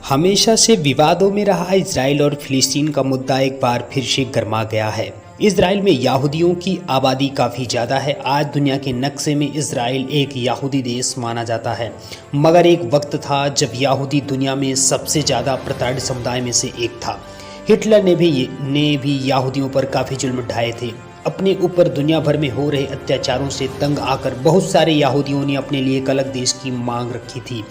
हमेशा से विवादों में रहा इजराइल और फिलिस्तीन का मुद्दा एक बार फिर से गर्मा गया है। इजराइल में यहूदियों की आबादी काफ़ी ज़्यादा है। आज दुनिया के नक्शे में इजराइल एक यहूदी देश माना जाता है, मगर एक वक्त था जब यहूदी दुनिया में सबसे ज़्यादा प्रताड़ित समुदाय में से एक था। हिटलर ने भी यहूदियों पर काफ़ी जुल्म ढाए थे। अपने ऊपर दुनिया भर में हो रहे अत्याचारों से तंग आकर बहुत सारे यहूदियों ने अपने लिए एक अलग देश की मांग रखी थी।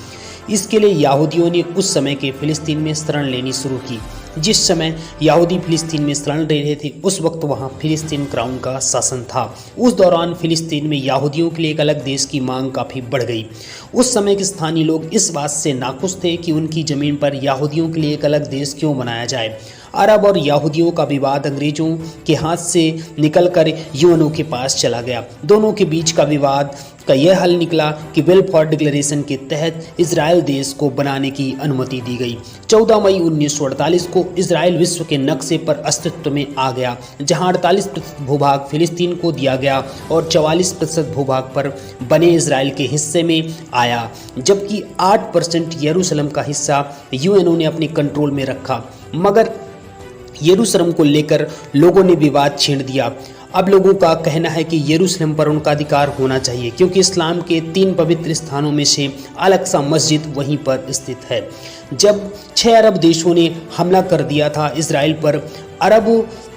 इसके लिए यहूदियों ने उस समय के फिलिस्तीन में शरण लेनी शुरू की। जिस समय यहूदी फिलिस्तीन में शरण ले रहे थे उस वक्त वहां फिलिस्तीन क्राउन का शासन था। उस दौरान फिलिस्तीन में यहूदियों के लिए एक अलग देश की मांग काफ़ी बढ़ गई। उस समय के स्थानीय लोग इस बात से नाखुश थे कि उनकी ज़मीन पर यहूदियों के लिए एक अलग देश क्यों बनाया जाए। अरब और यहूदियों का विवाद अंग्रेजों के हाथ से निकलकर यूएनओ के पास चला गया। दोनों के बीच का विवाद का यह हल निकला कि बेलफोर डिक्लेरेशन के तहत इजराइल देश को बनाने की अनुमति दी गई। 14 मई 1948 को इजराइल विश्व के नक्शे पर अस्तित्व में आ गया, जहां 48% भूभाग फिलिस्तीन को दिया गया और 44% भूभाग पर बने इजराइल के हिस्से में आया, जबकि 8% यरूशलेम का हिस्सा यूएनओ ने अपने कंट्रोल में रखा। मगर यरूशलेम को लेकर लोगों ने विवाद छेड़ दिया। अब लोगों का कहना है कि यरूशलेम पर उनका अधिकार होना चाहिए, क्योंकि इस्लाम के 3 पवित्र स्थानों में से अल-अक्सा मस्जिद वहीं पर स्थित है। जब 6 अरब देशों ने हमला कर दिया था इजराइल पर, अरब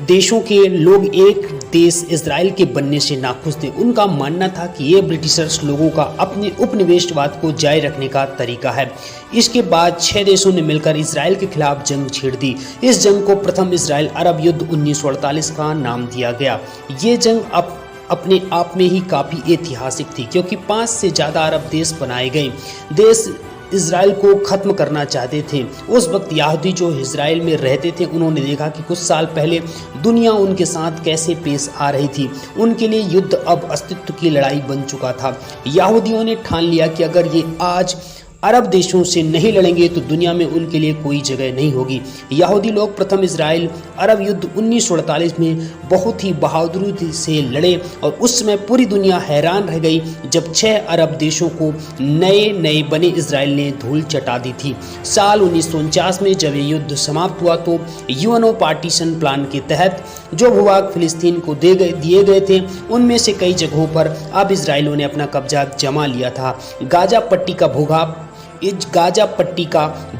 देशों के लोग एक देश इजराइल के बनने से नाखुश थे। उनका मानना था कि ये ब्रिटिशर्स लोगों का अपने उपनिवेशवाद को जारी रखने का तरीका है। इसके बाद 6 देशों ने मिलकर इजराइल के खिलाफ जंग छेड़ दी। इस जंग को प्रथम इजराइल अरब युद्ध 1948 का नाम दिया गया। ये जंग अपने आप में ही काफ़ी ऐतिहासिक थी, क्योंकि 5 से ज़्यादा अरब देश बनाए गए देश इजराइल को ख़त्म करना चाहते थे। उस वक्त यहूदी जो इजराइल में रहते थे, उन्होंने देखा कि कुछ साल पहले दुनिया उनके साथ कैसे पेश आ रही थी। उनके लिए युद्ध अब अस्तित्व की लड़ाई बन चुका था। यहूदियों ने ठान लिया कि अगर ये आज अरब देशों से नहीं लड़ेंगे तो दुनिया में उनके लिए कोई जगह नहीं होगी। यहूदी लोग प्रथम इजराइल अरब युद्ध 1948 में बहुत ही बहादुरी से लड़े और उस समय पूरी दुनिया हैरान रह गई जब 6 अरब देशों को नए बने इजराइल ने धूल चटा दी थी। साल 1949 में जब ये युद्ध समाप्त हुआ तो यूएनओ पार्टीशन प्लान के तहत जो भूभाग फिलिस्तीन को दिए गए थे, उनमें से कई जगहों पर अब इजराइलियों ने अपना कब्जा जमा लिया था। गाजा पट्टी का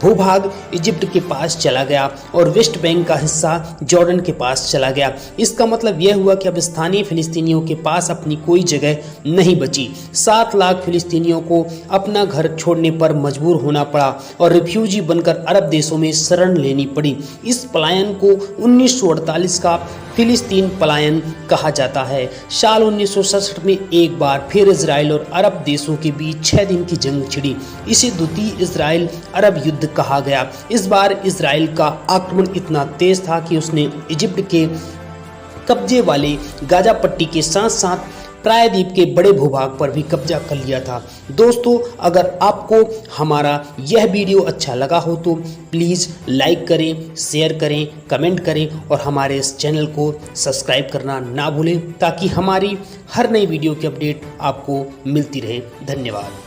भूभाग इजिप्ट के पास चला गया और वेस्ट बैंक का हिस्सा जॉर्डन के पास चला गया। इसका मतलब यह हुआ कि अब स्थानीय फिलिस्तीनियों के पास अपनी कोई जगह नहीं बची। 7 लाख फिलिस्तीनियों को अपना घर छोड़ने पर मजबूर होना पड़ा और रिफ्यूजी बनकर अरब देशों में शरण लेनी पड़ी। इस पलायन को 1948 का फिलिस्तीन पलायन कहा जाता है। साल 1967 में एक बार फिर इजराइल और अरब देशों के बीच 6 दिन की जंग छिड़ी। इसे द्वितीय इजराइल अरब युद्ध कहा गया। इस बार इजराइल का आक्रमण इतना तेज था कि उसने इजिप्ट के कब्जे वाले गाजा पट्टी के साथ साथ प्रायद्वीप के बड़े भूभाग पर भी कब्जा कर लिया था। दोस्तों, अगर आपको हमारा यह वीडियो अच्छा लगा हो तो प्लीज़ लाइक करें, शेयर करें, कमेंट करें और हमारे इस चैनल को सब्सक्राइब करना ना भूलें, ताकि हमारी हर नई वीडियो की अपडेट आपको मिलती रहे। धन्यवाद।